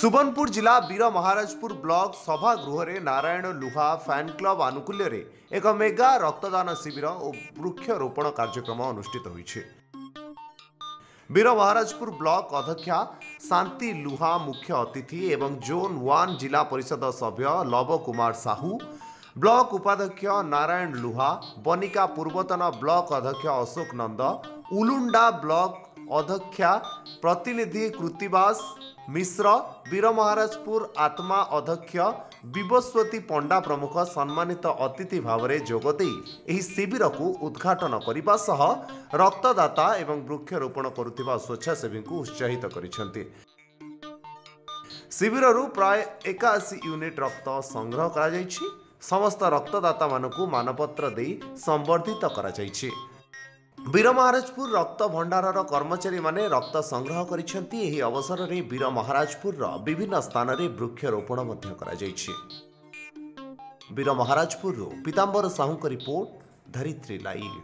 सुबर्णपुर जिला वीर महाराजपुर ब्लॉक सभागृह में नारायण लुहा फैन क्लब आनुकूल्य एक मेगा रक्तदान शिविर और वृक्षरोपण कार्यक्रम अनुष्ठित होइछे। वीर महाराजपुर ब्लॉक अध्यक्षा शांति लुहा मुख्य अतिथि एवं जोन 1 जिला परिषद सभ्य लव कुमार साहू, ब्लॉक उपाध्यक्ष नारायण लुहा, बनिका पूर्वतन ब्लॉक अध्यक्ष अशोक नंद, उलुंडा ब्लॉक अध्यक्षा प्रतिनिधि कृतिवास मिश्र, वीर महाराजपुर आत्मा अध्यक्ष विवस्वती पंडा प्रमुख सम्मानित अतिथि भाव में जोगदे एही शिविर को उद्घाटन करने सह रक्तदाता एवं वृक्षरोपण करुथिबा स्वेच्छासेवी को उत्साहित करिसेंति। शिविररू प्राय 81 यूनिट रक्त संग्रह करा जायछि। समस्त रक्तदाता मानकु मानपत्र दे संबर्धित करा जायछि। वीर महाराजपुर रक्त भंडारर कर्मचारी माने रक्त संग्रह करिसेंति। एही अवसर में वीर महाराजपुर विभिन्न स्थान में वृक्षरोपण मध्य करा जायछि। वीर महाराजपुर पीतांबर साहू रिपोर्ट, धरित्री लाइव।